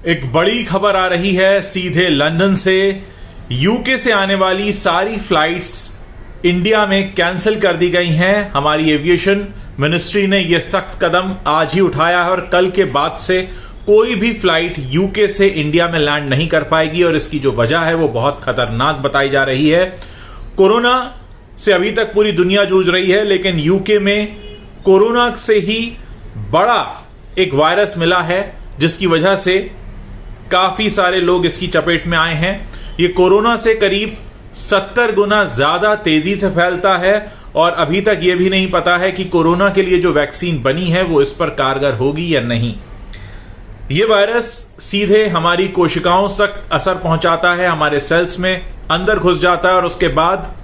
एक बड़ी खबर आ रही है सीधे लंदन से। यूके से आने वाली सारी फ्लाइट्स इंडिया में कैंसिल कर दी गई हैं। हमारी एविएशन मिनिस्ट्री ने यह सख्त कदम आज ही उठाया है और कल के बाद से कोई भी फ्लाइट यूके से इंडिया में लैंड नहीं कर पाएगी और इसकी जो वजह है वो बहुत खतरनाक बताई जा रही है। कोरोना से अभी तक पूरी दुनिया जूझ रही है, लेकिन यूके में कोरोना से ही बड़ा एक वायरस मिला है जिसकी वजह से काफी सारे लोग इसकी चपेट में आए हैं। ये कोरोना से करीब 70 गुना ज्यादा तेजी से फैलता है और अभी तक यह भी नहीं पता है कि कोरोना के लिए जो वैक्सीन बनी है वो इस पर कारगर होगी या नहीं। यह वायरस सीधे हमारी कोशिकाओं तक असर पहुंचाता है, हमारे सेल्स में अंदर घुस जाता है और उसके बाद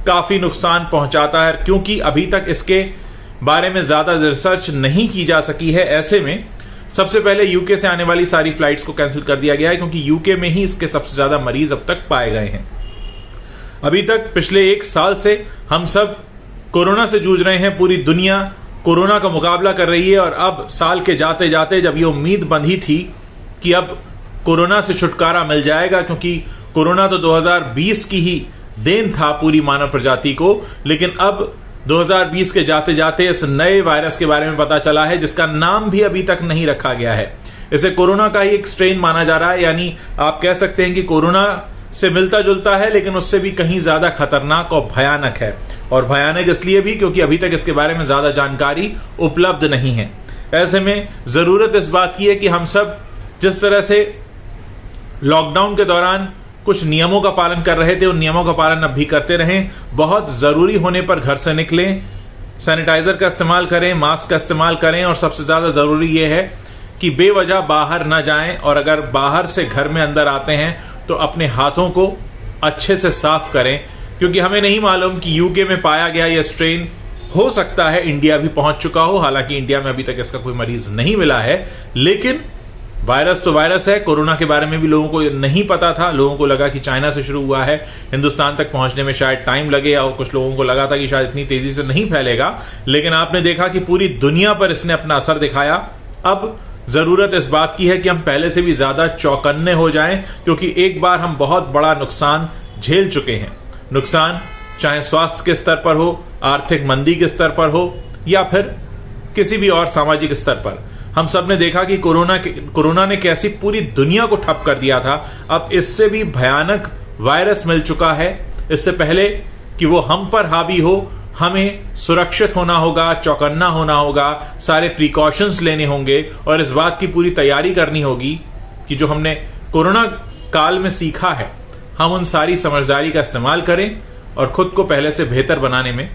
काफी नुकसान पहुंचाता है। क्योंकि अभी तक इसके बारे में ज्यादा रिसर्च नहीं की जा सकी है, ऐसे में सबसे पहले यूके से आने वाली सारी फ्लाइट्स को कैंसिल कर दिया गया है, क्योंकि यूके में ही इसके सबसे ज्यादा मरीज अब तक पाए गए हैं। अभी तक पिछले 1 साल से हम सब कोरोना से जूझ रहे हैं, पूरी दुनिया कोरोना का मुकाबला कर रही है और अब साल के जाते जाते जब ये उम्मीद बंधी थी कि अब कोरोना से छुटकारा मिल जाएगा, क्योंकि कोरोना तो 2020 की ही देन था पूरी मानव प्रजाति को, लेकिन अब 2020 के जाते जाते इस नए वायरस के बारे में पता चला है जिसका नाम भी अभी तक नहीं रखा गया है। इसे कोरोना का ही एक स्ट्रेन माना जा रहा है, यानी आप कह सकते हैं कि कोरोना से मिलता जुलता है लेकिन उससे भी कहीं ज्यादा खतरनाक और भयानक है। और भयानक इसलिए भी क्योंकि अभी तक इसके बारे में ज्यादा जानकारी उपलब्ध नहीं है। ऐसे में जरूरत इस बात की है कि हम सब जिस तरह से लॉकडाउन के दौरान कुछ नियमों का पालन कर रहे थे उन नियमों का पालन अब भी करते रहें। बहुत जरूरी होने पर घर से निकलें, सैनिटाइजर का इस्तेमाल करें, मास्क का इस्तेमाल करें और सबसे ज्यादा जरूरी यह है कि बेवजह बाहर न जाएं और अगर बाहर से घर में अंदर आते हैं तो अपने हाथों को अच्छे से साफ करें, क्योंकि हमें नहीं मालूम कि यूके में पाया गया यह स्ट्रेन हो सकता है इंडिया भी पहुंच चुका हो। हालांकि इंडिया में अभी तक इसका कोई मरीज नहीं मिला है, लेकिन वायरस तो वायरस है। कोरोना के बारे में भी लोगों को नहीं पता था, लोगों को लगा कि चाइना से शुरू हुआ है, हिंदुस्तान तक पहुंचने में शायद टाइम लगे, और कुछ लोगों को लगा था कि शायद इतनी तेजी से नहीं फैलेगा, लेकिन आपने देखा कि पूरी दुनिया पर इसने अपना असर दिखाया। अब जरूरत इस बात की है कि हम पहले से भी ज्यादा चौकन्ने हो जाएं, क्योंकि एक बार हम बहुत बड़ा नुकसान झेल चुके हैं। नुकसान चाहे स्वास्थ्य के स्तर पर हो, आर्थिक मंदी के स्तर पर हो या फिर किसी भी और सामाजिक स्तर पर, हम सब ने देखा कि कोरोना ने कैसी पूरी दुनिया को ठप कर दिया था। अब इससे भी भयानक वायरस मिल चुका है। इससे पहले कि वो हम पर हावी हो, हमें सुरक्षित होना होगा, चौकन्ना होना होगा, सारे प्रिकॉशंस लेने होंगे और इस बात की पूरी तैयारी करनी होगी कि जो हमने कोरोना काल में सीखा है हम उन सारी समझदारी का इस्तेमाल करें और खुद को पहले से बेहतर बनाने में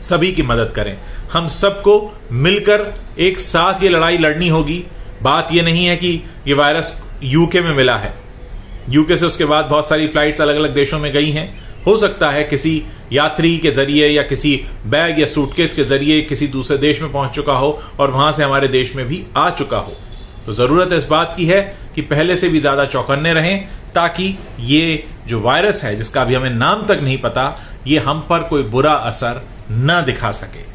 सभी की मदद करें। हम सबको मिलकर एक साथ ये लड़ाई लड़नी होगी। बात ये नहीं है कि ये वायरस यूके में मिला है, यूके से उसके बाद बहुत सारी फ्लाइट्स अलग अलग देशों में गई हैं। हो सकता है किसी यात्री के जरिए या किसी बैग या सूटकेस के जरिए किसी दूसरे देश में पहुंच चुका हो और वहां से हमारे देश में भी आ चुका हो। तो जरूरत इस बात की है कि पहले से भी ज्यादा चौकन्ने रहें, ताकि ये जो वायरस है जिसका अभी हमें नाम तक नहीं पता, ये हम पर कोई बुरा असर न दिखा सके।